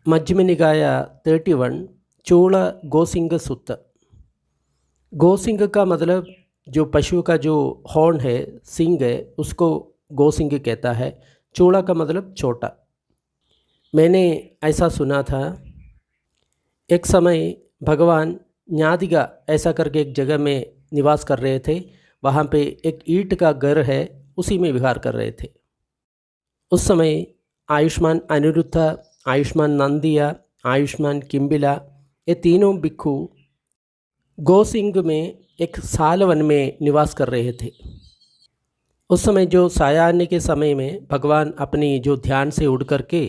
मध्यम निकाय 31 चूल गोसिंग सुत्त। गोसिंग का मतलब जो पशु का जो हॉर्न है, सिंग है, उसको गोसिंग कहता है। चूड़ा का मतलब छोटा। मैंने ऐसा सुना था, एक समय भगवान न्यादिगा ऐसा करके एक जगह में निवास कर रहे थे। वहाँ पे एक ईंट का घर है, उसी में विहार कर रहे थे। उस समय आयुष्मान अनिरुद्ध, आयुष्मान नंदिया, आयुष्मान किम्बिला, ये तीनों भिक्षु गोसिंग में एक सालवन में निवास कर रहे थे। उस समय जो सायाह्न के समय में भगवान अपनी जो ध्यान से उड़ करके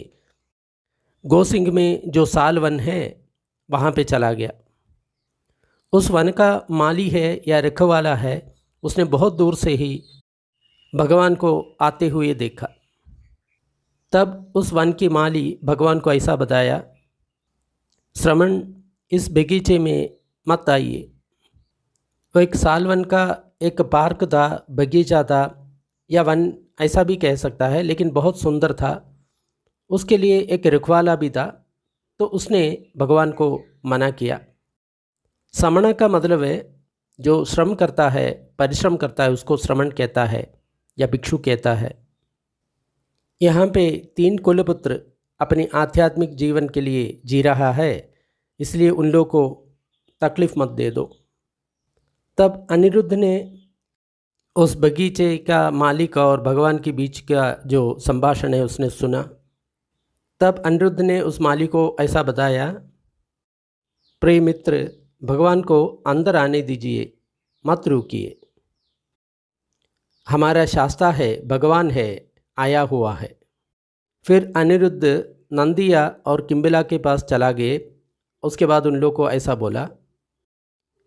गोसिंग में जो सालवन है वहाँ पे चला गया। उस वन का माली है या रखवाला है, उसने बहुत दूर से ही भगवान को आते हुए देखा। तब उस वन के माली भगवान को ऐसा बताया, श्रवण इस बगीचे में मत आइए। वो एक सालवन का एक पार्क था, बगीचा था, या वन ऐसा भी कह सकता है, लेकिन बहुत सुंदर था। उसके लिए एक रखवाला भी था, तो उसने भगवान को मना किया। श्रमण का मतलब है जो श्रम करता है, परिश्रम करता है, उसको श्रमण कहता है या भिक्षु कहता है। यहाँ पे 3 कुलपुत्र अपने आध्यात्मिक जीवन के लिए जी रहा है, इसलिए उन लोगों को तकलीफ़ मत दे दो। तब अनिरुद्ध ने उस बगीचे का मालिक और भगवान के बीच का जो संभाषण है उसने सुना। तब अनिरुद्ध ने उस मालिक को ऐसा बताया, प्रिय मित्र, भगवान को अंदर आने दीजिए, मत रुकिए। हमारा शास्ता है, भगवान है, आया हुआ है। फिर अनिरुद्ध नंदिया और किम्बिला के पास चला गए। उसके बाद उन लोगों को ऐसा बोला,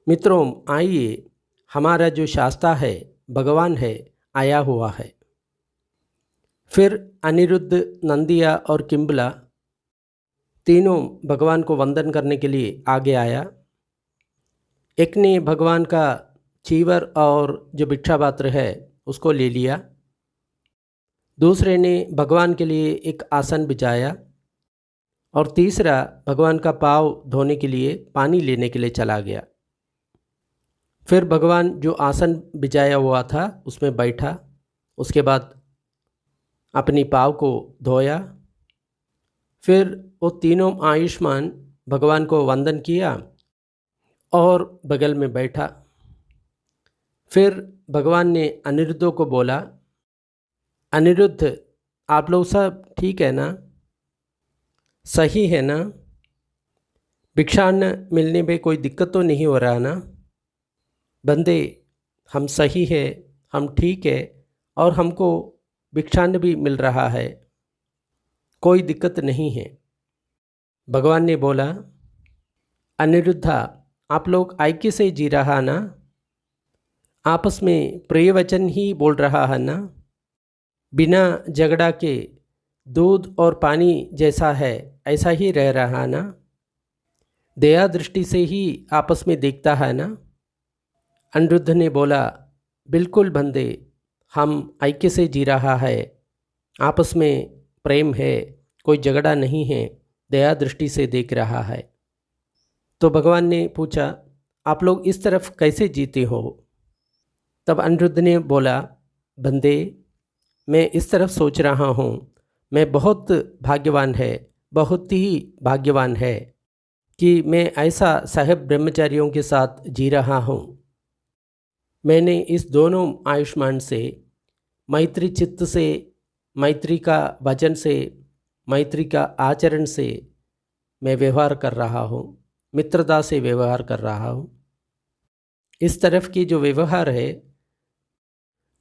मित्रों आइए, हमारा जो शास्ता है, भगवान है, आया हुआ है। फिर अनिरुद्ध, नंदिया और किम्बिला तीनों भगवान को वंदन करने के लिए आगे आया। एक ने भगवान का चीवर और जो भिक्षा पात्र है उसको ले लिया। दूसरे ने भगवान के लिए एक आसन बिछाया और तीसरा भगवान का पाँव धोने के लिए पानी लेने के लिए चला गया। फिर भगवान जो आसन बिछाया हुआ था उसमें बैठा, उसके बाद अपनी पाँव को धोया। फिर वो तीनों आयुष्मान भगवान को वंदन किया और बगल में बैठा। फिर भगवान ने अनिरुद्ध को बोला, अनिरुद्ध, आप लोग सब ठीक है ना, सही है ना, भिक्षान्न मिलने में कोई दिक्कत तो नहीं हो रहा ना? बंदे, हम सही है, हम ठीक है और हमको भिक्षान्न भी मिल रहा है, कोई दिक्कत नहीं है। भगवान ने बोला, अनिरुद्धा, आप लोग ऐक्य से जी रहा ना, आपस में प्रिय वचन ही बोल रहा है ना, बिना झगड़ा के दूध और पानी जैसा है ऐसा ही रह रहा ना, दया दृष्टि से ही आपस में देखता है ना? अनिरुद्ध ने बोला, बिल्कुल बंदे, हम ऐक्य से जी रहा है, आपस में प्रेम है, कोई झगड़ा नहीं है, दया दृष्टि से देख रहा है। तो भगवान ने पूछा, आप लोग इस तरफ कैसे जीते हो? तब अनिरुद्ध ने बोला, बंदे, मैं इस तरफ सोच रहा हूँ, मैं बहुत भाग्यवान है, बहुत ही भाग्यवान है कि मैं ऐसा साहेब ब्रह्मचारियों के साथ जी रहा हूँ। मैंने इस दोनों आयुष्मान से मैत्री चित्त से, मैत्री का वचन से, मैत्री का आचरण से मैं व्यवहार कर रहा हूँ, मित्रता से व्यवहार कर रहा हूँ। इस तरफ की जो व्यवहार है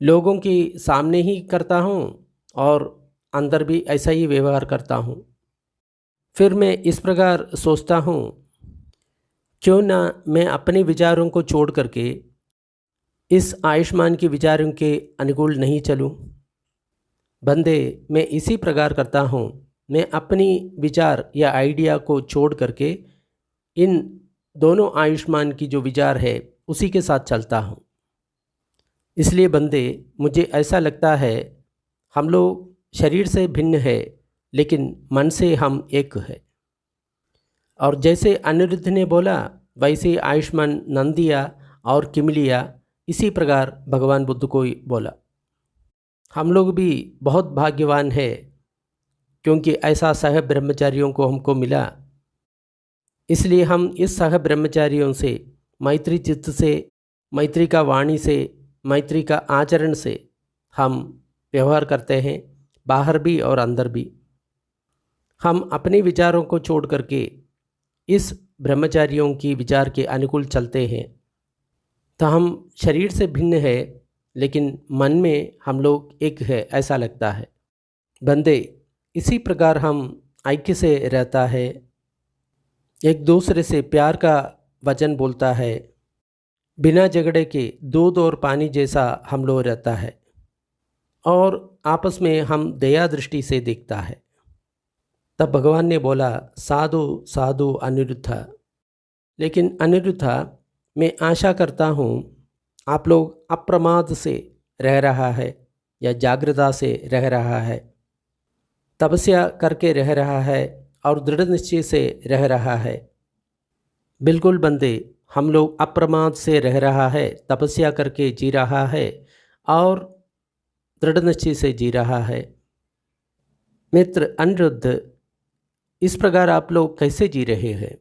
लोगों के सामने ही करता हूँ और अंदर भी ऐसा ही व्यवहार करता हूँ। फिर मैं इस प्रकार सोचता हूँ, क्यों ना मैं अपने विचारों को छोड़ करके इस आयुष्मान के विचारों के अनुकूल नहीं चलूं। बंदे, मैं इसी प्रकार करता हूँ, मैं अपनी विचार या आइडिया को छोड़ करके इन दोनों आयुष्मान की जो विचार है उसी के साथ चलता हूँ। इसलिए बंदे, मुझे ऐसा लगता है हम लोग शरीर से भिन्न है लेकिन मन से हम एक है। और जैसे अनिरुद्ध ने बोला वैसे ही आयुष्मान नंदिया और किमलिया इसी प्रकार भगवान बुद्ध को ही बोला। हम लोग भी बहुत भाग्यवान है क्योंकि ऐसा सह ब्रह्मचारियों को हमको मिला। इसलिए हम इस सह ब्रह्मचारियों से मैत्री चित्त से, मैत्री का वाणी से, मैत्री का आचरण से हम व्यवहार करते हैं, बाहर भी और अंदर भी। हम अपने विचारों को छोड़ करके इस ब्रह्मचारियों की विचार के अनुकूल चलते हैं तो हम शरीर से भिन्न है लेकिन मन में हम लोग एक है ऐसा लगता है। बंदे इसी प्रकार हम ऐक्य से रहता है, एक दूसरे से प्यार का वचन बोलता है, बिना झगड़े के दूध और पानी जैसा हम लोग रहता है और आपस में हम दया दृष्टि से देखता है। तब भगवान ने बोला साधु साधु अनिरुद्ध। लेकिन अनिरुद्ध, मैं आशा करता हूँ आप लोग अप्रमाद से रह रहा है या जागृता से रह रहा है, तपस्या करके रह रहा है और दृढ़ निश्चय से रह रहा है। बिल्कुल बंदे, हम लोग अप्रमाद से रह रहा है, तपस्या करके जी रहा है और दृढ़ निश्चय से जी रहा है। मित्र अनिरुद्ध, इस प्रकार आप लोग कैसे जी रहे हैं?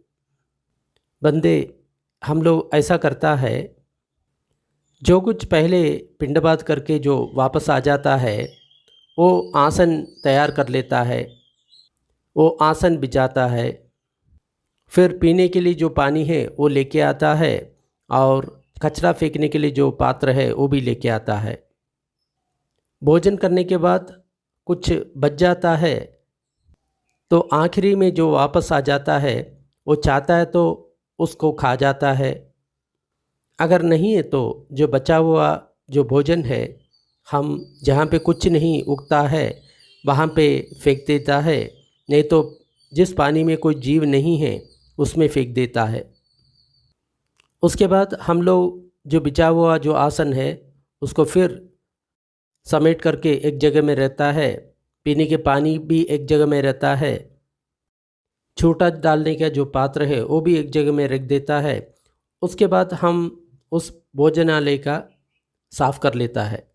बंदे, हम लोग ऐसा करता है, जो कुछ पहले पिंडपात करके जो वापस आ जाता है वो आसन तैयार कर लेता है, वो आसन बिछाता है, फिर पीने के लिए जो पानी है वो लेके आता है और कचरा फेंकने के लिए जो पात्र है वो भी लेके आता है। भोजन करने के बाद कुछ बच जाता है तो आखिरी में जो वापस आ जाता है वो चाहता है तो उसको खा जाता है, अगर नहीं है तो जो बचा हुआ जो भोजन है हम जहाँ पे कुछ नहीं उगता है वहाँ पे फेंक देता है, नहीं तो जिस पानी में कोई जीव नहीं है उसमें फेंक देता है। उसके बाद हम लोग जो बिछा हुआ जो आसन है उसको फिर समेट करके एक जगह में रहता है, पीने के पानी भी एक जगह में रहता है, छूटा डालने का जो पात्र है वो भी एक जगह में रख देता है। उसके बाद हम उस भोजनालय का साफ़ कर लेता है।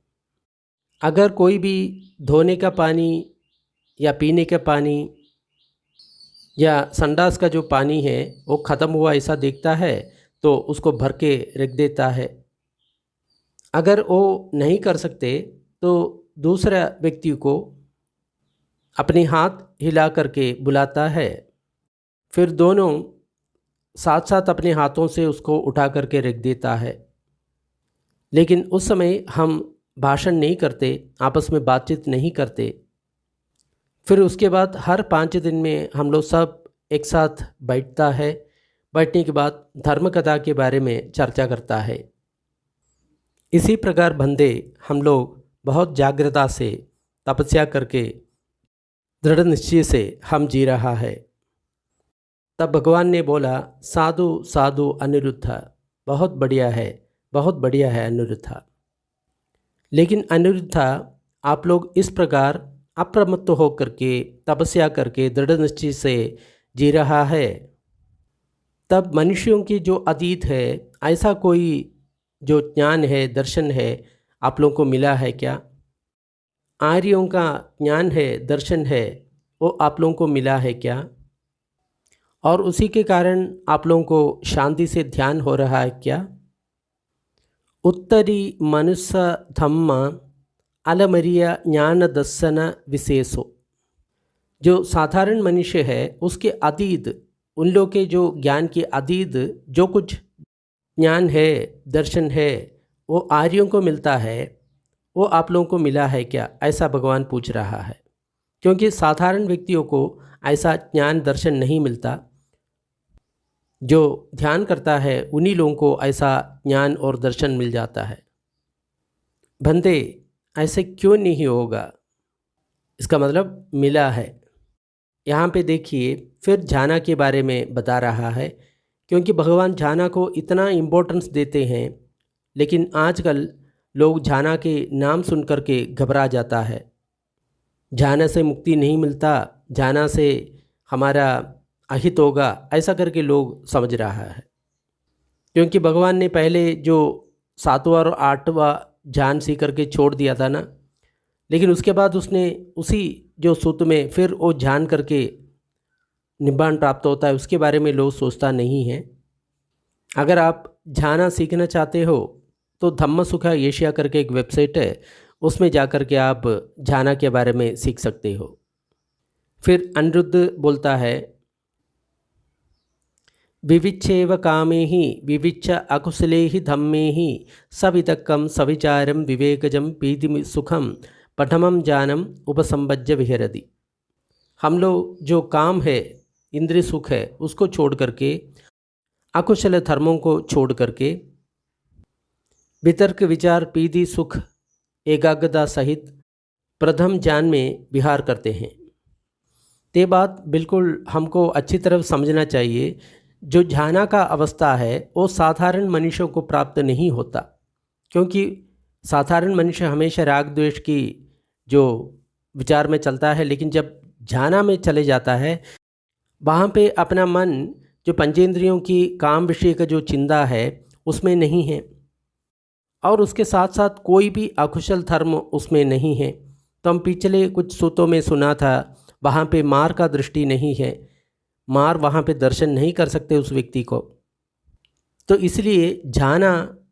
अगर कोई भी धोने का पानी या पीने का पानी या संडास का जो पानी है वो ख़त्म हुआ ऐसा देखता है तो उसको भर के रख देता है। अगर वो नहीं कर सकते तो दूसरा व्यक्ति को अपने हाथ हिला करके बुलाता है, फिर दोनों साथ साथ अपने हाथों से उसको उठा करके रख देता है। लेकिन उस समय हम भाषण नहीं करते, आपस में बातचीत नहीं करते। फिर उसके बाद हर 5 दिन में हम लोग सब एक साथ बैठता है, बैठने के बाद धर्म कथा के बारे में चर्चा करता है। इसी प्रकार बंदे, हम लोग बहुत जागृता से तपस्या करके दृढ़ निश्चय से हम जी रहा है। तब भगवान ने बोला साधु साधु अनिरुद्ध, बहुत बढ़िया है, बहुत बढ़िया है अनिरुद्ध। लेकिन अनिरुद्ध, आप लोग इस प्रकार अप्रमत्त होकर के तपस्या करके दृढ़ निश्चय से जी रहा है, तब मनुष्यों की जो अतीत है ऐसा कोई जो ज्ञान है, दर्शन है आप लोगों को मिला है क्या? आर्यों का ज्ञान है, दर्शन है, वो आप लोगों को मिला है क्या? और उसी के कारण आप लोगों को शांति से ध्यान हो रहा है क्या? उत्तरी मनुष्य धम्म अलमरिया ज्ञान दर्शन विशेषो, जो साधारण मनुष्य है उसके अतीत, उन लोग के जो ज्ञान के अतीत जो कुछ ज्ञान है, दर्शन है, वो आर्यों को मिलता है, वो आप लोगों को मिला है क्या? ऐसा भगवान पूछ रहा है, क्योंकि साधारण व्यक्तियों को ऐसा ज्ञान दर्शन नहीं मिलता। जो ध्यान करता है उन्हीं लोगों को ऐसा ज्ञान और दर्शन मिल जाता है। बंदे, ऐसे क्यों नहीं होगा? इसका मतलब मिला है। यहाँ पे देखिए, फिर झाना के बारे में बता रहा है, क्योंकि भगवान झाना को इतना इम्पोर्टेंस देते हैं, लेकिन आजकल लोग झाना के नाम सुन कर के घबरा जाता है। झाना से मुक्ति नहीं मिलता, झाना से हमारा अहित होगा, ऐसा करके लोग समझ रहा है। क्योंकि भगवान ने पहले जो 7वां और 8वां ध्यान सीख करके छोड़ दिया था ना, लेकिन उसके बाद उसने उसी जो सूत्र में फिर वो ध्यान करके निब्बान प्राप्त होता है, उसके बारे में लोग सोचता नहीं है। अगर आप ध्यान सीखना चाहते हो तो धम्म सुखा एशिया करके एक वेबसाइट है, उसमें जा कर के आप ध्यान के बारे में सीख सकते हो। फिर अनिरुद्ध बोलता है, विविच्छेव कामे ही विविच्छ अकुशले ही धम्मे ही सवितक्कम सविचारम विवेकजम पीति सुखम पठमम जानम उपसंबज्य विहरति। हम लोग जो काम है, इंद्रिय सुख है, उसको छोड़ करके, अकुशल धर्मों को छोड़ करके वितर्क विचार पीति सुख एकाग्रता सहित प्रथम ज्ञान में विहार करते हैं। ते बात बिल्कुल हमको अच्छी तरह समझना चाहिए। जो ध्यान का अवस्था है वो साधारण मनुष्यों को प्राप्त नहीं होता, क्योंकि साधारण मनुष्य हमेशा राग द्वेष की जो विचार में चलता है, लेकिन जब ध्यान में चले जाता है वहाँ पे अपना मन जो पंचेंद्रियों की काम विषय का जो चिंता है उसमें नहीं है, और उसके साथ साथ कोई भी अकुशल धर्म उसमें नहीं है। तो हम पिछले कुछ सूत्रों में सुना था, वहाँ पे मार का दृष्टि नहीं है, मार वहाँ पे दर्शन नहीं कर सकते उस व्यक्ति को। तो इसलिए ध्यान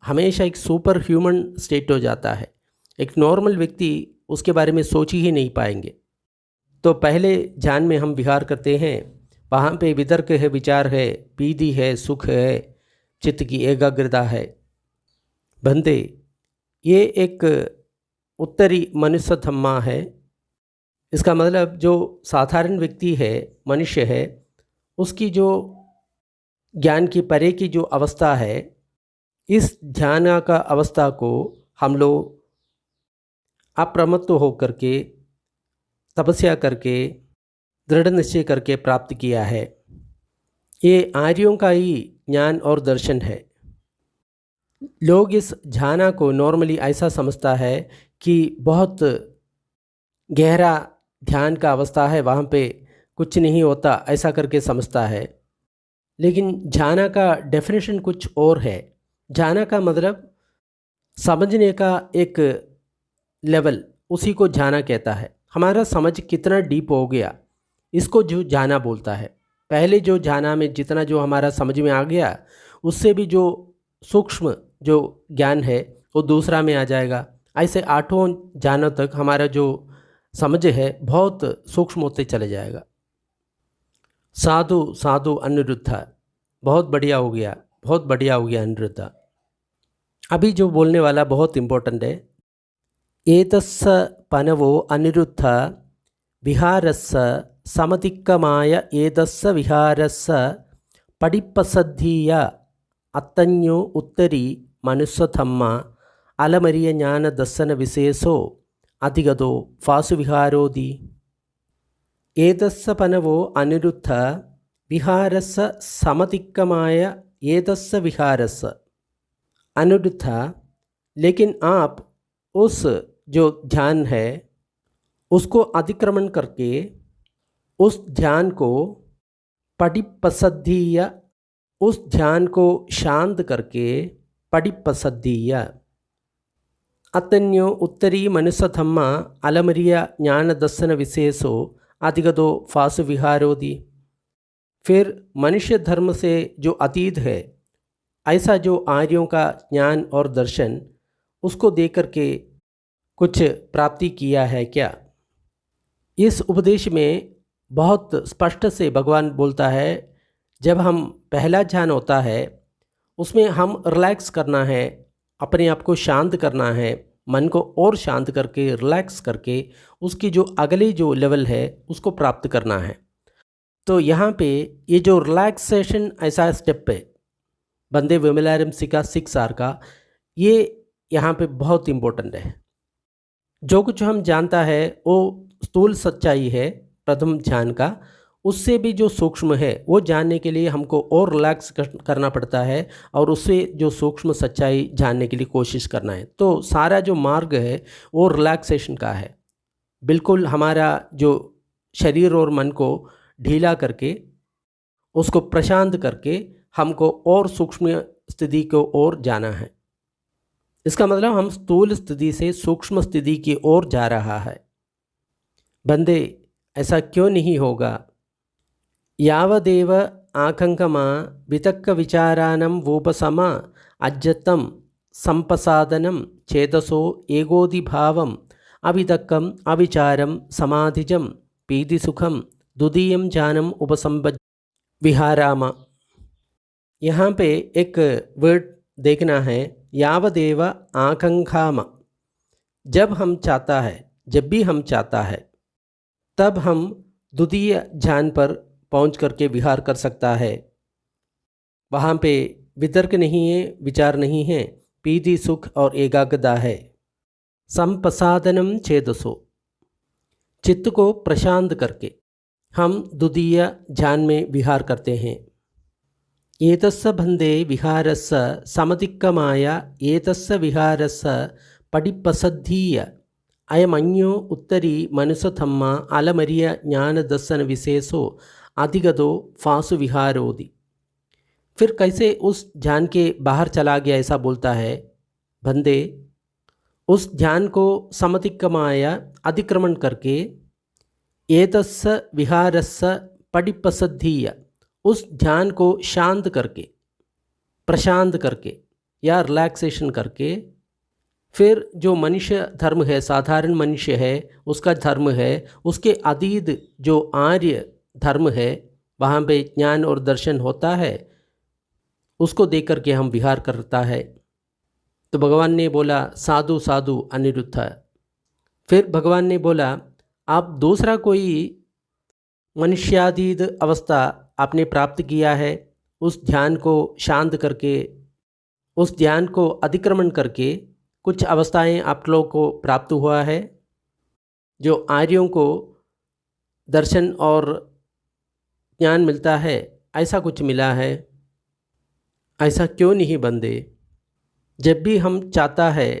हमेशा एक सुपर ह्यूमन स्टेट हो जाता है। एक नॉर्मल व्यक्ति उसके बारे में सोच ही नहीं पाएंगे। तो पहले ध्यान में हम विहार करते हैं, वहाँ पे वितर्क है, विचार है, पीति है, सुख है, चित्त की एकाग्रता है। बंदे, ये एक उत्तरी मनुष्य धम्मा है। इसका मतलब जो साधारण व्यक्ति है, मनुष्य है, उसकी जो ज्ञान की परे की जो अवस्था है, इस ध्यान का अवस्था को हम लोग अप्रमत्त होकर के तपस्या करके दृढ़ निश्चय करके प्राप्त किया है। ये आर्यों का ही ज्ञान और दर्शन है। लोग इस ध्यान को नॉर्मली ऐसा समझता है कि बहुत गहरा ध्यान का अवस्था है, वहाँ पे कुछ नहीं होता, ऐसा करके समझता है। लेकिन ध्यान का डेफिनेशन कुछ और है। ध्यान का मतलब समझने का एक लेवल, उसी को ध्यान कहता है। हमारा समझ कितना डीप हो गया, इसको जो ध्यान बोलता है। पहले जो ध्यान में जितना जो हमारा समझ में आ गया, उससे भी जो सूक्ष्म जो ज्ञान है वो दूसरा में आ जाएगा। ऐसे 8 ध्यानों तक हमारा जो समझ है बहुत सूक्ष्म होते चले जाएगा। साधु साधु अनिरुद्ध, बहुत बढ़िया हो गया, बहुत बढ़िया हो गया अनिरुद्ध। अभी जो बोलने वाला बहुत इम्पोर्टेंट है। एतस्य पनवो अनिरुद्ध विहारस्य समतिक्कमाय एतस्य विहारस्य पडिप्पसद्धीय अत्तन्यो उत्तरी मनुष्यधम्मा अलमरिय ज्ञान दर्शन विशेषो अधिगतो फासुविहारोदि। एतस्य पनवो अनिरुद्ध विहारस्य समतिक्कमाय एतस्य विहारस्य। अनिरुद्ध, लेकिन आप उस जो ध्यान है उसको अतिक्रमण करके उस ध्यान को पडिप्पसद्धीय, उस ध्यान को शांत करके पडिप्पसद्धीय अतन्यो उत्तरी मनुष्य धम्मा अलमरिया ज्ञान दर्शन विशेषो अधिगतो फासु विहारोदि। फिर मनुष्य धर्म से जो अतीत है, ऐसा जो आर्यों का ज्ञान और दर्शन, उसको देकर के कुछ प्राप्ति किया है क्या? इस उपदेश में बहुत स्पष्ट से भगवान बोलता है, जब हम पहला ध्यान होता है उसमें हम रिलैक्स करना है, अपने आप को शांत करना है, मन को और शांत करके रिलैक्स करके उसकी जो अगले जो लेवल है उसको प्राप्त करना है। तो यहाँ पे ये जो रिलैक्सेशन ऐसा स्टेप है बंदे विमलारम सिका 6R का, ये यहाँ पे बहुत इम्पोर्टेंट है। जो कुछ हम जानता है वो स्थूल सच्चाई है प्रथम ध्यान का, उससे भी जो सूक्ष्म है वो जानने के लिए हमको और रिलैक्स करना पड़ता है और उससे जो सूक्ष्म सच्चाई जानने के लिए कोशिश करना है। तो सारा जो मार्ग है वो रिलैक्सेशन का है। बिल्कुल हमारा जो शरीर और मन को ढीला करके उसको प्रशांत करके हमको और सूक्ष्म स्थिति को ओर जाना है। इसका मतलब हम स्थूल स्थिति से सूक्ष्म स्थिति की ओर जा रहा है। बंदे, ऐसा क्यों नहीं होगा? यावदेव आकंकमा वितक्क विचारानं वोपसमा अज्जतं संपसादनं चेतसो एगोदिभावम् अवितक्कम अविचारम समाधिजम पीतिसुखम द्वितीयं ज्ञानम उपसंपद विहारामा। यहाँ पे एक वर्ड देखना है, यावदेव आकांक्षाम। जब हम चाहता है, जब भी हम चाहता है, तब हम द्वितीय ध्यान पर पहुँच करके विहार कर सकता है। वहाँ पे वितर्क नहीं है, विचार नहीं है, पीति सुख और एकाग्रता है। संप्रसादनम चेतसो, चित्त को प्रशांत करके हम द्वितीय ध्यान में विहार करते हैं। एतस्य बंधे विहारस्य समतिक्कमाय एतस्य विहारस्य पटिपसद्धीय अयमन्यो उत्तरी मनुष्यधम्म अलमरिय ज्ञान दर्शन विशेषो अधिगतो फासु विहारोदि। फिर कैसे उस ध्यान के बाहर चला गया, ऐसा बोलता है। बंदे, उस ध्यान को समतिक्कमाय अतिक्रमण करके एतस्य विहारस्य पटिपसद्धीय, उस ध्यान को शांत करके, प्रशांत करके या रिलैक्सेशन करके, फिर जो मनुष्य धर्म है, साधारण मनुष्य है, उसका धर्म है, उसके अतीत जो आर्य धर्म है, वहाँ पे ज्ञान और दर्शन होता है, उसको देख करके हम विहार करता है। तो भगवान ने बोला, साधु साधु अनिरुद्ध। फिर भगवान ने बोला, आप दूसरा कोई मनुष्यातीत अवस्था आपने प्राप्त किया है, उस ध्यान को शांत करके, उस ध्यान को अतिक्रमण करके कुछ अवस्थाएं आप लोगों को प्राप्त हुआ है, जो आर्यों को दर्शन और ज्ञान मिलता है, ऐसा कुछ मिला है। ऐसा क्यों नहीं बंदे? जब भी हम चाहता है,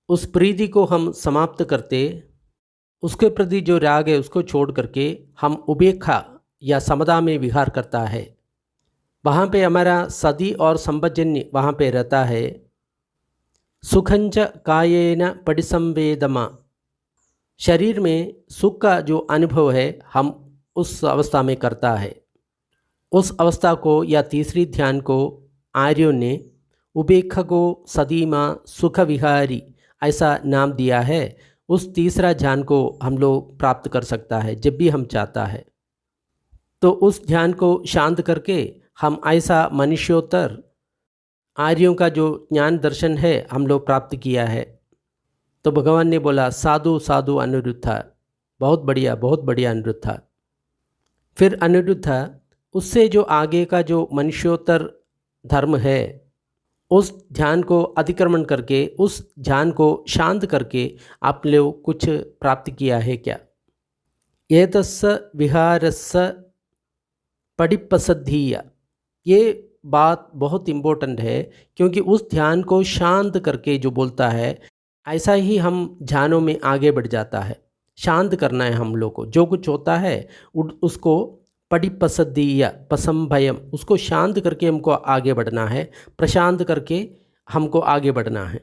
उस प्रीति को हम समाप्त करते, उसके प्रति जो राग है उसको छोड़ करके हम उपेक्षा या समता में विहार करता है। वहाँ पे हमारा सदी और संपजन्य वहाँ पे रहता है। सुखंच कायेन पटिसंवेदमा, शरीर में सुख का जो अनुभव है हम उस अवस्था में करता है। उस अवस्था को या तीसरी ध्यान को आर्यों ने उपेक्षा को सदीमा सुख विहारी ऐसा नाम दिया है। उस तीसरा ध्यान को हम लोग प्राप्त कर सकता है जब भी हम चाहता है। तो उस ध्यान को शांत करके हम ऐसा मनुष्योत्तर आर्यों का जो ज्ञान दर्शन है हम लोग प्राप्त किया है। तो भगवान ने बोला, साधु साधु अनिरुद्ध, बहुत बढ़िया अनिरुद्ध। फिर अनिरुद्ध, उससे जो आगे का जो मनुष्योत्तर धर्म है, उस ध्यान को अतिक्रमण करके, उस ध्यान को शांत करके आप लोग कुछ प्राप्त किया है क्या? एतस्य विहारस्य पटिपसद्धीय, ये बात बहुत इम्पोर्टेंट है, क्योंकि उस ध्यान को शांत करके जो बोलता है, ऐसा ही हम ध्यानों में आगे बढ़ जाता है। शांत करना है हम लोग को, जो कुछ होता है उसको पटिपसद्धीय पसंभयम, उसको शांत करके हमको आगे बढ़ना है, प्रशांत करके हमको आगे बढ़ना है।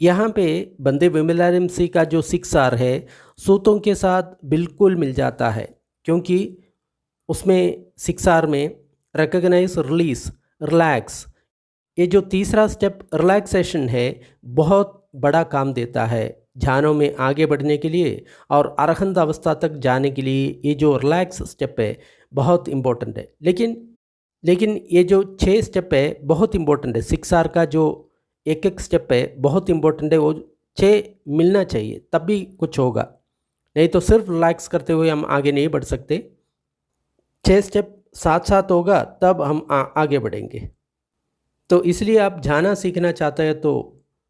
यहाँ पे बंदे विमलारमसी का जो शिक्षार है सूतों के साथ बिल्कुल मिल जाता है, क्योंकि उसमें शिक्षार में रिकग्नाइज, रिलीज, रिलैक्स, ये जो तीसरा स्टेप रिलैक्सेशन है बहुत बड़ा काम देता है ध्यानों में आगे बढ़ने के लिए, और अरहंत अवस्था तक जाने के लिए ये जो रिलैक्स स्टेप है बहुत इम्पोर्टेंट है। लेकिन ये जो 6 स्टेप है बहुत इम्पोर्टेंट है। शिक्षार का जो एक स्टेप है बहुत इम्पोर्टेंट है, वो 6 मिलना चाहिए तब भी कुछ होगा, नहीं तो सिर्फ रिलैक्स करते हुए हम आगे नहीं बढ़ सकते। 6 स्टेप साथ साथ होगा तब हम आगे बढ़ेंगे। तो इसलिए आप जाना सीखना चाहते हैं तो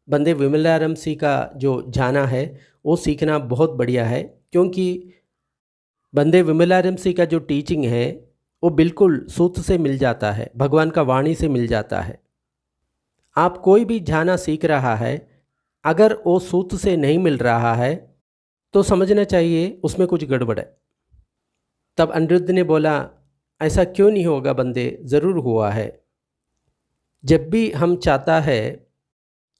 बंदे विमलारमसी का जो जाना है वो सीखना बहुत बढ़िया है, क्योंकि बंदे विमलारमसी का जो टीचिंग है वो बिल्कुल सूत्र से मिल जाता है, भगवान का वाणी से मिल जाता है। आप कोई भी जाना सीख रहा है, अगर वो सूत्र से नहीं मिल रहा है तो समझना चाहिए उसमें कुछ गड़बड़ है। तब अनिरुद्ध ने बोला, ऐसा क्यों नहीं होगा बंदे, ज़रूर हुआ है। जब भी हम चाहता है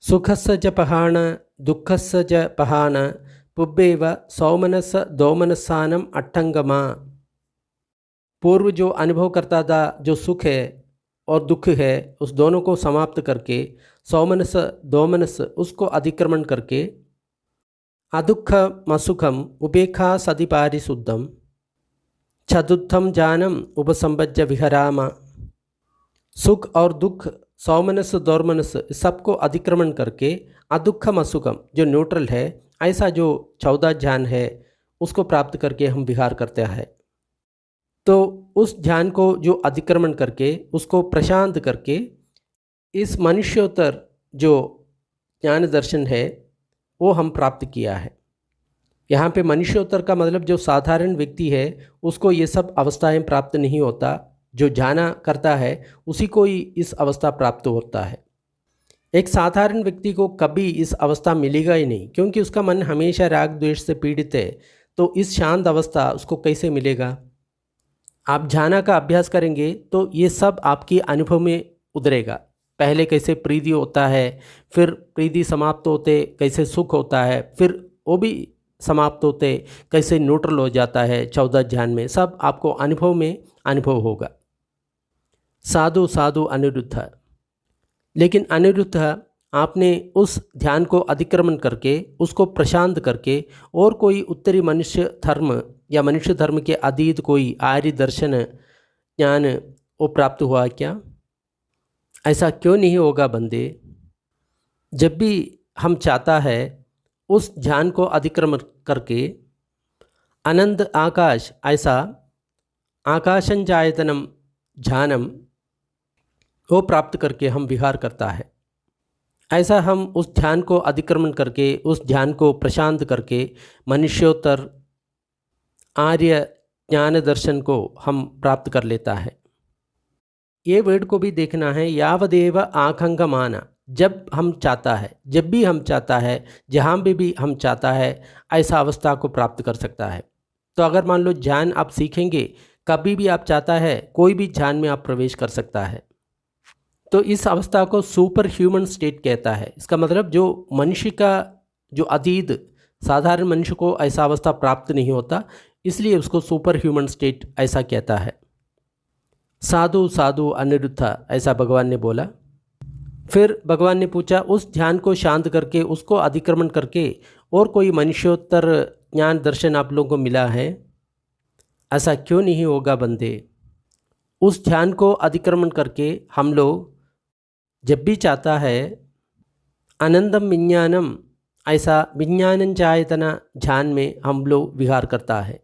सुखस्य च पहाण दुःखस्य च पहाण पुब्बेव सौमनस दोमनसानम अट्टंगमा। पूर्व जो अनुभव करता था, जो सुख है और दुख है, उस दोनों को समाप्त करके सौमनस दोमनस उसको अतिक्रमण करके अदुःखम असुखम उपेक्षा सदिपारिशुद्धम चतुर्थम जानम उपसंबज्य विहराम। सुख और दुख, सौमनस दौर्मनस सबको अतिक्रमण करके अदुःखम असुखम जो न्यूट्रल है, ऐसा जो 14 ध्यान है उसको प्राप्त करके हम विहार करते हैं। तो उस ध्यान को जो अतिक्रमण करके उसको प्रशांत करके इस मनुष्योत्तर जो ज्ञान दर्शन है वो हम प्राप्त किया है। यहाँ पे मनुष्योत्तर का मतलब जो साधारण व्यक्ति है उसको ये सब अवस्थाएं प्राप्त नहीं होता, जो जाना करता है उसी को ही इस अवस्था प्राप्त होता है। एक साधारण व्यक्ति को कभी इस अवस्था मिलेगा ही नहीं, क्योंकि उसका मन हमेशा राग द्वेष से पीड़ित है। तो इस शांत अवस्था उसको कैसे मिलेगा? आप ध्यान का अभ्यास करेंगे तो ये सब आपकी अनुभव में उतरेगा। पहले कैसे प्रीति होता है, फिर प्रीति समाप्त होते कैसे सुख होता है, फिर वो भी समाप्त होते कैसे न्यूट्रल हो जाता है 14 ध्यान में, सब आपको अनुभव में अनुभव होगा। साधु साधु अनिरुद्ध। लेकिन अनिरुद्ध, आपने उस ध्यान को अतिक्रमण करके उसको प्रशांत करके और कोई उत्तरी मनुष्य धर्म या मनुष्य धर्म के अतीत कोई आर्य दर्शन ज्ञान वो प्राप्त हुआ क्या? ऐसा क्यों नहीं होगा बंदे? जब भी हम चाहता है उस ध्यान को अतिक्रमण करके आनंद आकाश, ऐसा आकाशंजायतनम ध्यानम वो प्राप्त करके हम विहार करता है। ऐसा हम उस ध्यान को अतिक्रमण करके उस ध्यान को प्रशांत करके मनुष्योत्तर आर्य ज्ञान दर्शन को हम प्राप्त कर लेता है। ये वर्ड को भी देखना है, यावदेव आकांक्षमाना, जब हम चाहता है, जब भी हम चाहता है, जहाँ भी हम चाहता है, ऐसा अवस्था को प्राप्त कर सकता है। तो अगर मान लो ध्यान आप सीखेंगे, कभी भी आप चाहता है कोई भी ध्यान में आप प्रवेश कर सकता है। तो इस अवस्था को सुपर ह्यूमन स्टेट कहता है। इसका मतलब जो मनुष्य का जो अतीत साधारण मनुष्य को ऐसा अवस्था प्राप्त नहीं होता, इसलिए उसको सुपर ह्यूमन स्टेट ऐसा कहता है। साधु साधु अनिरुद्ध, ऐसा भगवान ने बोला। फिर भगवान ने पूछा, उस ध्यान को शांत करके उसको अतिक्रमण करके और कोई मनुष्योत्तर ज्ञान दर्शन आप लोगों को मिला है? ऐसा क्यों नहीं होगा बंदे? उस ध्यान को अतिक्रमण करके हम लोग जब भी चाहता है आनंदम विज्ञानम, ऐसा विज्ञानंचायतना ध्यान में हम लोग विहार करता है।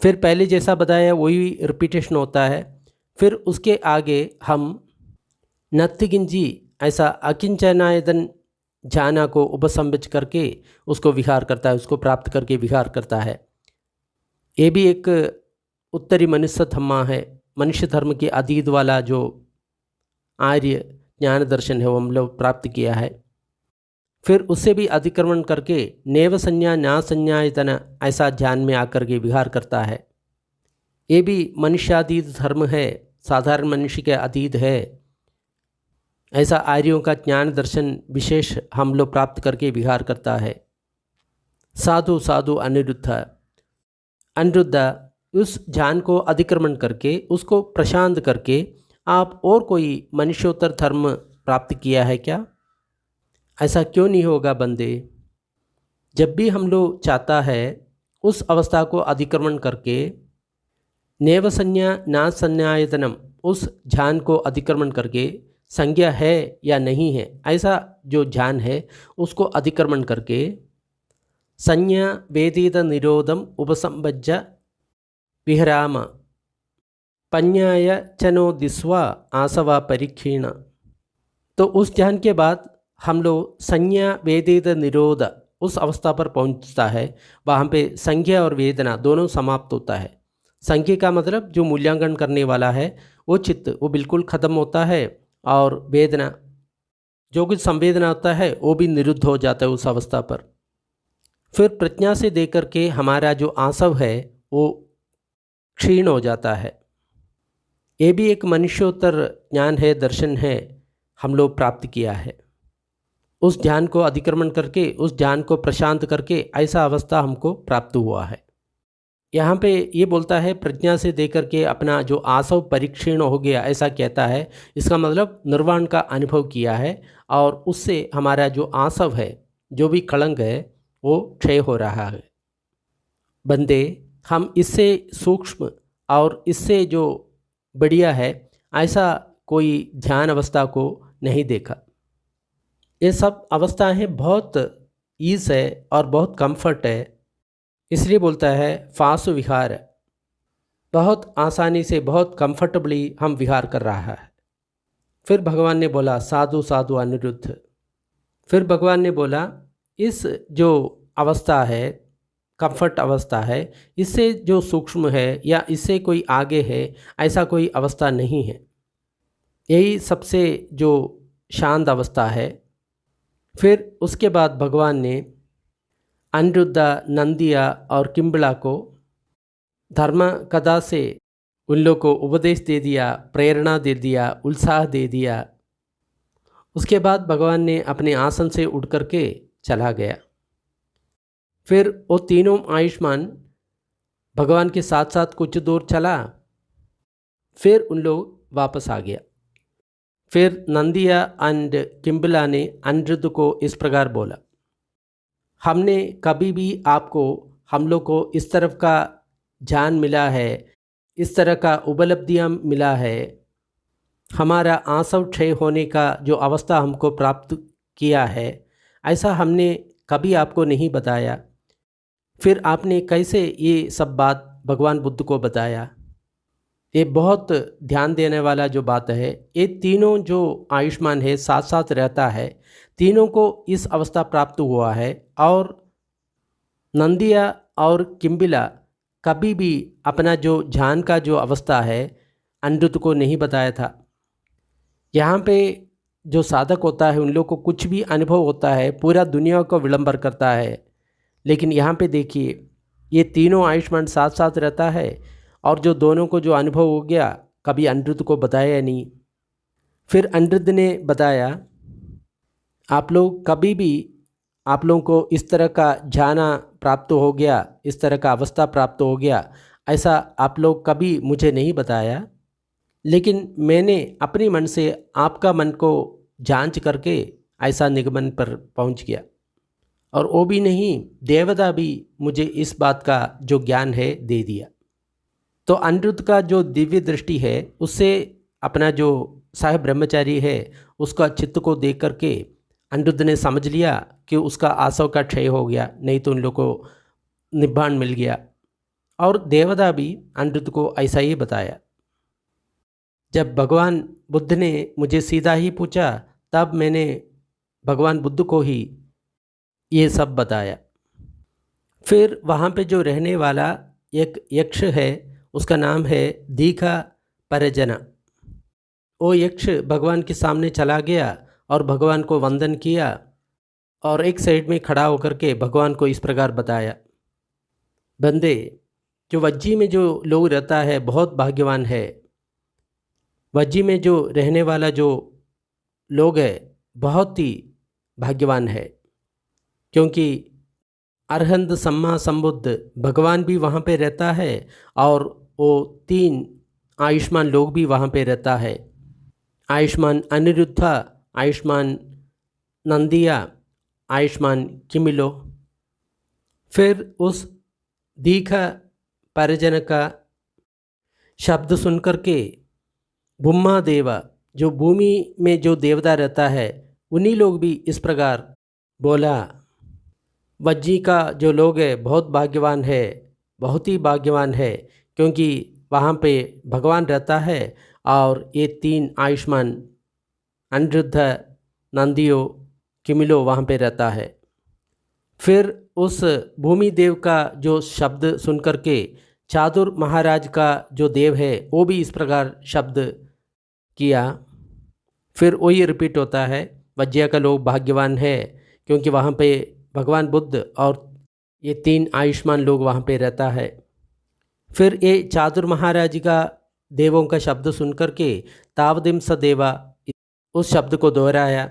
फिर पहले जैसा बताया वही रिपीटेशन होता है। फिर उसके आगे हम नत्तिगिंजी, ऐसा अकिंचनायतन ध्यान को उपसंबित करके उसको विहार करता है, उसको प्राप्त करके विहार करता है। ये भी एक उत्तरी मनुष्य धम्मा है, मनुष्य धर्म के अतीत वाला जो आर्य ज्ञान दर्शन है वो हम लोग प्राप्त किया है। फिर उससे भी अतिक्रमण करके नेव संज्ञा ना संज्ञायतन, ऐसा ध्यान में आकर के विहार करता है। ये भी मनुष्यातीत धर्म है, साधारण मनुष्य के अतीत है। ऐसा आर्यों का ज्ञान दर्शन विशेष हम लोग प्राप्त करके विहार करता है। साधु साधु अनिरुद्ध, अनिरुद्ध, उस ध्यान को अतिक्रमण करके उसको प्रशांत करके आप और कोई मनुष्योत्तर धर्म प्राप्त किया है क्या? ऐसा क्यों नहीं होगा बंदे? जब भी हम लोग चाहता है उस अवस्था को अतिक्रमण करके नेव संज्ञा ना संज्ञायतनम, उस ध्यान को अतिक्रमण करके संज्ञा है या नहीं है ऐसा जो ध्यान है उसको अतिक्रमण करके संज्ञा वेदित निरोधम उपसंबज्य विहराम पन्याय चनो दिस्वा आसवा परीक्षीण। तो उस ध्यान के बाद हम लोग संज्ञा वेदित निरोध उस अवस्था पर पहुंचता है। वहाँ पे संज्ञा और वेदना दोनों समाप्त होता है। संज्ञा का मतलब जो मूल्यांकन करने वाला है वो चित्त वो बिल्कुल ख़त्म होता है, और वेदना जो कुछ संवेदना होता है वो भी निरुद्ध हो जाता है उस अवस्था पर। फिर प्रज्ञा से देकर के हमारा जो आसव है वो क्षीण हो जाता है। ये भी एक मनुष्योत्तर ज्ञान है, दर्शन है, हम लोग प्राप्त किया है। उस ध्यान को अतिक्रमण करके, उस ध्यान को प्रशांत करके ऐसा अवस्था हमको प्राप्त हुआ है। यहाँ पे ये बोलता है प्रज्ञा से देकर के अपना जो आसव परीक्षीण हो गया, ऐसा कहता है। इसका मतलब निर्वाण का अनुभव किया है और उससे हमारा जो आसव है, जो भी कलंक है, वो क्षय हो रहा है। बंदे, हम इससे सूक्ष्म और इससे जो बढ़िया है, ऐसा कोई ध्यान अवस्था को नहीं देखा। ये सब अवस्थाएं बहुत ईज है और बहुत कंफर्ट है। इसलिए बोलता है फासु विहार, बहुत आसानी से, बहुत कंफर्टेबली हम विहार कर रहा है। फिर भगवान ने बोला साधु साधु अनिरुद्ध। फिर भगवान ने बोला इस जो अवस्था है, कंफर्ट अवस्था है, इससे जो सूक्ष्म है या इससे कोई आगे है, ऐसा कोई अवस्था नहीं है। यही सबसे जो शांत अवस्था है। फिर उसके बाद भगवान ने अनिरुद्ध, नंदिया और किम्बला को धर्म कथा से उन लोग को उपदेश दे दिया, प्रेरणा दे दिया, उत्साह दे दिया। उसके बाद भगवान ने अपने आसन से उठ करके चला गया। फिर वो तीनों आयुष्मान भगवान के साथ साथ कुछ दूर चला, फिर उन लोग वापस आ गया। फिर नंदिया एंड किम्बला ने अनिरुद्ध को इस प्रकार बोला, हमने कभी भी आपको, हम लोग को इस तरफ का ज्ञान मिला है, इस तरह का उपलब्धियाँ मिला है, हमारा आसव क्षय होने का जो अवस्था हमको प्राप्त किया है, ऐसा हमने कभी आपको नहीं बताया। फिर आपने कैसे ये सब बात भगवान बुद्ध को बताया? ये बहुत ध्यान देने वाला जो बात है। ये तीनों जो आयुष्मान है, साथ साथ रहता है, तीनों को इस अवस्था प्राप्त हुआ है। और नंदिया और किम्बिला कभी भी अपना जो ध्यान का जो अवस्था है अनिरुद्ध को नहीं बताया था। यहाँ पे जो साधक होता है, उन लोग को कुछ भी अनुभव होता है, पूरा दुनिया को विलंबर करता है। लेकिन यहाँ पे देखिए, ये तीनों आयुष्मान साथ साथ रहता है और जो दोनों को जो अनुभव हो गया, कभी अनिरुद्ध को बताया नहीं। फिर अनिरुद्ध ने बताया, आप लोग कभी भी, आप लोगों को इस तरह का जाना प्राप्त हो गया, इस तरह का अवस्था प्राप्त हो गया, ऐसा आप लोग कभी मुझे नहीं बताया। लेकिन मैंने अपने मन से आपका मन को जांच करके ऐसा निगमन पर पहुंच गया। और वो भी नहीं, देवता भी मुझे इस बात का जो ज्ञान है दे दिया। तो अनिरुद्ध का जो दिव्य दृष्टि है, उससे अपना जो साहेब ब्रह्मचारी है, उसका चित्त को देख करके अनिरुद्ध ने समझ लिया कि उसका आसव का क्षय हो गया, नहीं तो उन लोग को निब्बाण मिल गया। और देवता भी अनिरुद्ध को ऐसा ही बताया। जब भगवान बुद्ध ने मुझे सीधा ही पूछा, तब मैंने भगवान बुद्ध को ही ये सब बताया। फिर वहाँ पे जो रहने वाला एक यक्ष है, उसका नाम है दीघा परजना। वो यक्ष भगवान के सामने चला गया और भगवान को वंदन किया और एक साइड में खड़ा होकर के भगवान को इस प्रकार बताया, बंदे, जो वज्जी में जो लोग रहता है बहुत भाग्यवान है। वज्जी में जो रहने वाला जो लोग है बहुत ही भाग्यवान है, क्योंकि अरहंत सम्मा संबुद्ध भगवान भी वहाँ पे रहता है और वो तीन आयुष्मान लोग भी वहाँ पे रहता है। आयुष्मान अनिरुद्धा, आयुष्मान नंदिया, आयुष्मान किमिलो। फिर उस दीघा परिजन का शब्द सुनकर के ब्रह्मा देवा, जो भूमि में जो देवता रहता है, उन्हीं लोग भी इस प्रकार बोला, वज्जी का जो लोग है बहुत भाग्यवान है, बहुत ही भाग्यवान है, क्योंकि वहाँ पे भगवान रहता है और ये तीन आयुष्मान अनिरुद्ध, नंदियो, किमिलो वहाँ पे रहता है। फिर उस भूमि देव का जो शब्द सुनकर के चातुर महाराज का जो देव है वो भी इस प्रकार शब्द किया। फिर वही रिपीट होता है, वज्जिया का लोग भाग्यवान है क्योंकि वहाँ पे भगवान बुद्ध और ये तीन आयुष्मान लोग वहाँ पे रहता है। फिर ये चातुर महाराज का देवों का शब्द सुनकर के तावदिम स देवा उस शब्द को दोहराया।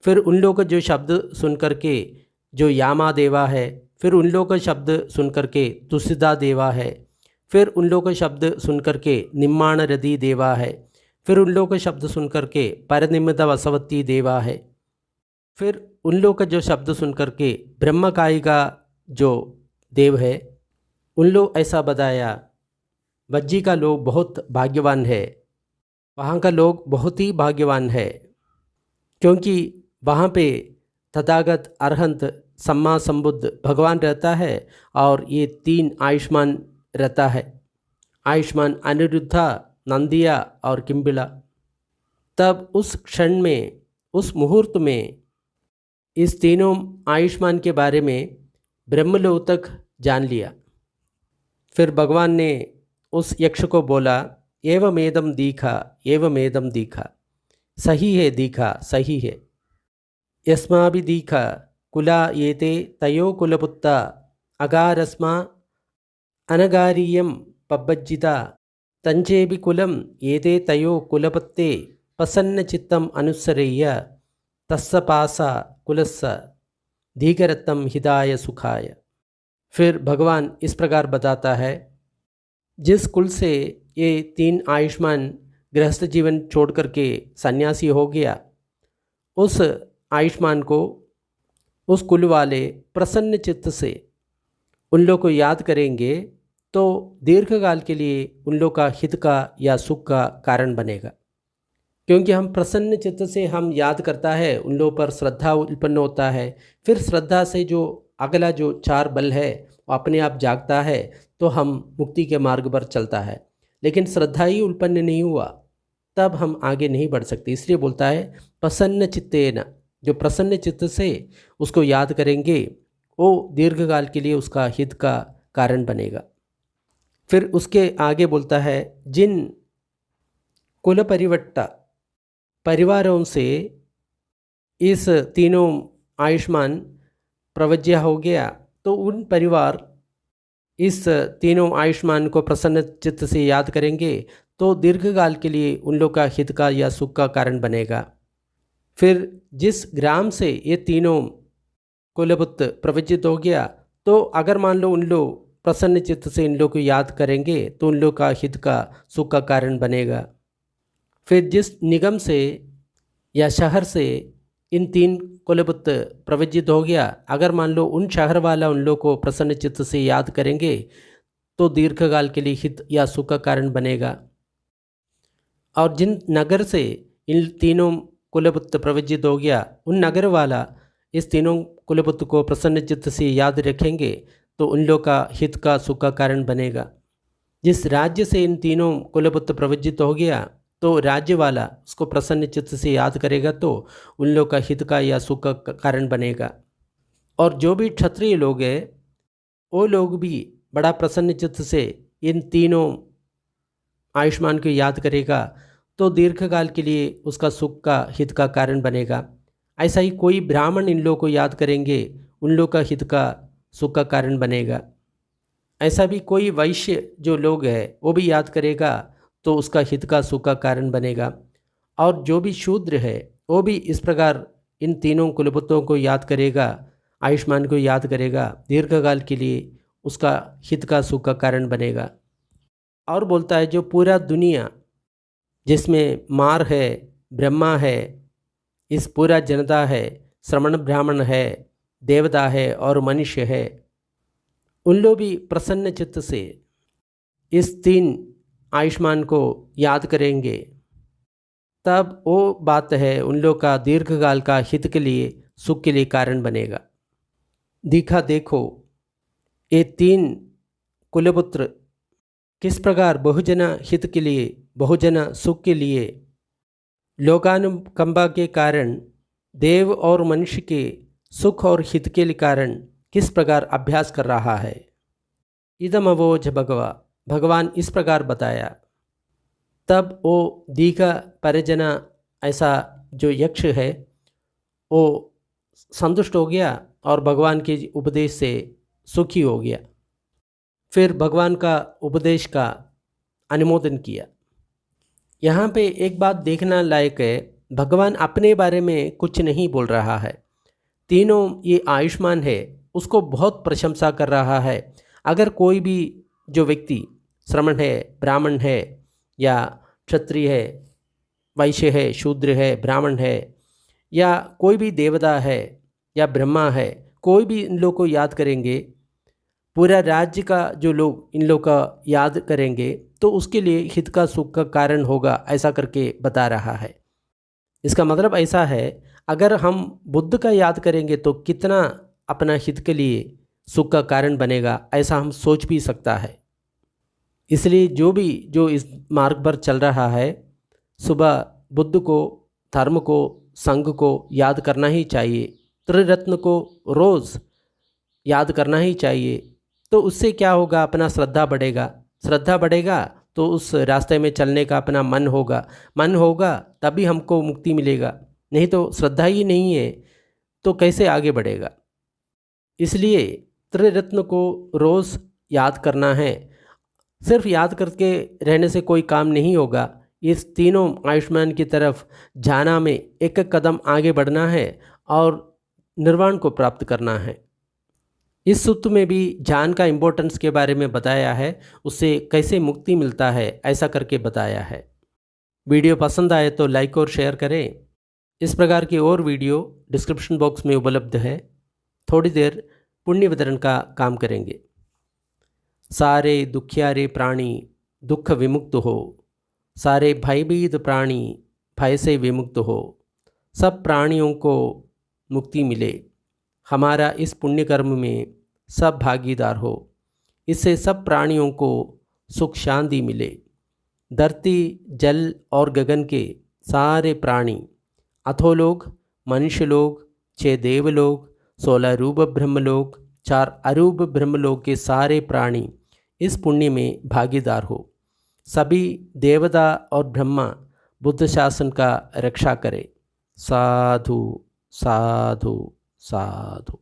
फिर उन लोगों का जो शब्द सुन कर के जो यामा देवा है, फिर उन लोगों का शब्द सुन कर के तुसिदा देवा है, फिर उन लोगों का शब्द सुन कर के निम्माण रदी देवा है, फिर उन लोगों का शब्द सुन कर के परनिमित वसवती देवा है, फिर उन लोगों का जो शब्द सुन कर के ब्रह्मकाई का जो देव है। उन लोग ऐसा बताया, वज्जी का लोग बहुत भाग्यवान है, वहाँ का लोग बहुत ही भाग्यवान है, क्योंकि वहाँ पे तथागत अरहंत सम्मा संबुद्ध भगवान रहता है और ये 3 आयुष्मान रहता है, आयुष्मान अनिरुद्धा, नंदिया और किम्बिला। तब उस क्षण में, उस मुहूर्त में इस तीनों आयुष्मान के बारे में ब्रह्मलोक तक जान लिया। फिर भगवान ने उस यक्ष को बोला, एवमेदम दीखा, एवमेदम दीखा, सही है दीखा, सही है। यस्माभि दीखा कुला येते तयो कुलपुत्ता अगारस्मा अनगारीयम पब्बज्जिता तंचेबि कुलम येते तयो कुलपत्ते प्रसन्न चित्तम अनुसरेय तस्सपासा कुलस्स दीघरत्तम हिदाय सुखाय। फिर भगवान इस प्रकार बताता है, जिस कुल से ये 3 आयुष्मान गृहस्थ जीवन छोड़ करके सन्यासी हो गया, उस आयुष्मान को उस कुल वाले प्रसन्न चित्त से उन लोग को याद करेंगे तो दीर्घकाल के लिए उन लोग का हित का या सुख का कारण बनेगा। क्योंकि हम प्रसन्न चित्त से हम याद करता है, उन लोगों पर श्रद्धा उत्पन्न होता है, फिर श्रद्धा से जो अगला जो 4 बल है वो अपने आप जागता है, तो हम मुक्ति के मार्ग पर चलता है। लेकिन श्रद्धा ही उत्पन्न नहीं हुआ तब हम आगे नहीं बढ़ सकते। इसलिए बोलता है प्रसन्न चित्तेन, जो प्रसन्न चित्त से उसको याद करेंगे वो दीर्घकाल के लिए उसका हित का कारण बनेगा। फिर उसके आगे बोलता है, जिन कुल परिवट्टा परिवारों से इस तीनों आयुष्मान प्रवज्य हो गया, तो उन परिवार इस तीनों आयुष्मान को प्रसन्न चित्त से याद करेंगे तो दीर्घकाल के लिए उन लोग का हित का या सुख का कारण बनेगा। फिर जिस ग्राम से ये तीनों कुलपुत्र प्रवचित हो गया, तो अगर मान लो उन लोग प्रसन्न चित्त से इन लोग को याद करेंगे तो उन लोग का हित का सुख का कारण बनेगा। फिर जिस निगम से या शहर से इन 3 कुलपुत्र प्रवचित हो गया, अगर मान लो उन शहर वाला उन लोग को प्रसन्न चित्त से याद करेंगे तो दीर्घकाल के लिए हित या सुख का कारण बनेगा। और जिन नगर से इन तीनों कुलपुत्र प्रवचित हो गया, उन नगर वाला इस तीनों कुलपुत्र को प्रसन्न चित्त से याद रखेंगे तो उन लोग का हित का सुख का कारण बनेगा। जिस राज्य से इन तीनों कुलपुत्र प्रवचित हो गया, तो राज्य वाला उसको प्रसन्न चित्त से याद करेगा तो उन लोग का हित का या सुख का कारण बनेगा। और जो भी क्षत्रिय लोग हैं वो लोग भी बड़ा प्रसन्न चित्त से इन तीनों आयुष्मान को याद करेगा तो दीर्घकाल के लिए उसका सुख का हित का कारण बनेगा। ऐसा ही कोई ब्राह्मण इन लोगों को याद करेंगे, उन लोग का हित का सुख का कारण बनेगा। ऐसा भी कोई वैश्य जो लोग हैं वो भी याद करेगा तो उसका हित का सुख का कारण बनेगा। और जो भी शूद्र है वो भी इस प्रकार इन तीनों कुलपुत्रों को याद करेगा, आयुष्मान को याद करेगा, दीर्घकाल के लिए उसका हित का सुख का कारण बनेगा। और बोलता है जो पूरा दुनिया जिसमें मार है, ब्रह्मा है, इस पूरा जनता है, श्रमण ब्राह्मण है, देवता है और मनुष्य है, उन लोग भी प्रसन्न चित्त से इस 3 आयुष्मान को याद करेंगे, तब वो बात है उन लोग का दीर्घकाल का हित के लिए, सुख के लिए कारण बनेगा। दिखा देखो ये 3 कुलपुत्र किस प्रकार बहुजना हित के लिए, बहुजना सुख के लिए, लोकानुकंपा के कारण देव और मनुष्य के सुख और हित के लिए कारण किस प्रकार अभ्यास कर रहा है। इदमवोज भगवा, भगवान इस प्रकार बताया। तब वो दीघा परिजना ऐसा जो यक्ष है वो संतुष्ट हो गया और भगवान के उपदेश से सुखी हो गया। फिर भगवान का उपदेश का अनुमोदन किया। यहाँ पे एक बात देखना लायक है, भगवान अपने बारे में कुछ नहीं बोल रहा है। तीनों ये आयुष्मान है उसको बहुत प्रशंसा कर रहा है। अगर कोई भी जो व्यक्ति श्रमण है, ब्राह्मण है या क्षत्रिय है, वैश्य है, शूद्र है, ब्राह्मण है या कोई भी देवता है या ब्रह्मा है, कोई भी इन लोग को याद करेंगे, पूरा राज्य का जो लोग इन लोग का याद करेंगे तो उसके लिए हित का सुख का कारण होगा, ऐसा करके बता रहा है। इसका मतलब ऐसा है, अगर हम बुद्ध का याद करेंगे तो कितना अपना हित के लिए सुख का कारण बनेगा, ऐसा हम सोच भी सकता है। इसलिए जो इस मार्ग पर चल रहा है, सुबह बुद्ध को, धर्म को, संघ को याद करना ही चाहिए, त्रिरत्न को रोज़ याद करना ही चाहिए। तो उससे क्या होगा, अपना श्रद्धा बढ़ेगा, श्रद्धा बढ़ेगा तो उस रास्ते में चलने का अपना मन होगा तभी हमको मुक्ति मिलेगा। नहीं तो श्रद्धा ही नहीं है तो कैसे आगे बढ़ेगा। इसलिए त्रिरत्न को रोज़ याद करना है। सिर्फ याद करके रहने से कोई काम नहीं होगा, इस तीनों आयुष्मान की तरफ जाना में एक एक कदम आगे बढ़ना है और निर्वाण को प्राप्त करना है। इस सूत्र में भी जान का इम्पोर्टेंस के बारे में बताया है, उससे कैसे मुक्ति मिलता है ऐसा करके बताया है। वीडियो पसंद आए तो लाइक और शेयर करें। इस प्रकार की और वीडियो डिस्क्रिप्शन बॉक्स में उपलब्ध है। थोड़ी देर पुण्य वितरण का काम करेंगे। सारे दुखियारे प्राणी दुख विमुक्त हो, सारे भयभीत प्राणी भय से विमुक्त हो, सब प्राणियों को मुक्ति मिले, हमारा इस पुण्य कर्म में सब भागीदार हो, इससे सब प्राणियों को सुख शांति मिले। धरती, जल और गगन के सारे प्राणी, अथोलोक, मनुष्य लोक, 6 देवलोक, 16 रूप ब्रह्मलोक, 4 अरूप ब्रह्मलोक के सारे प्राणी इस पुण्य में भागीदार हो। सभी देवता और ब्रह्मा बुद्ध शासन का रक्षा करे। साधु साधु साधु।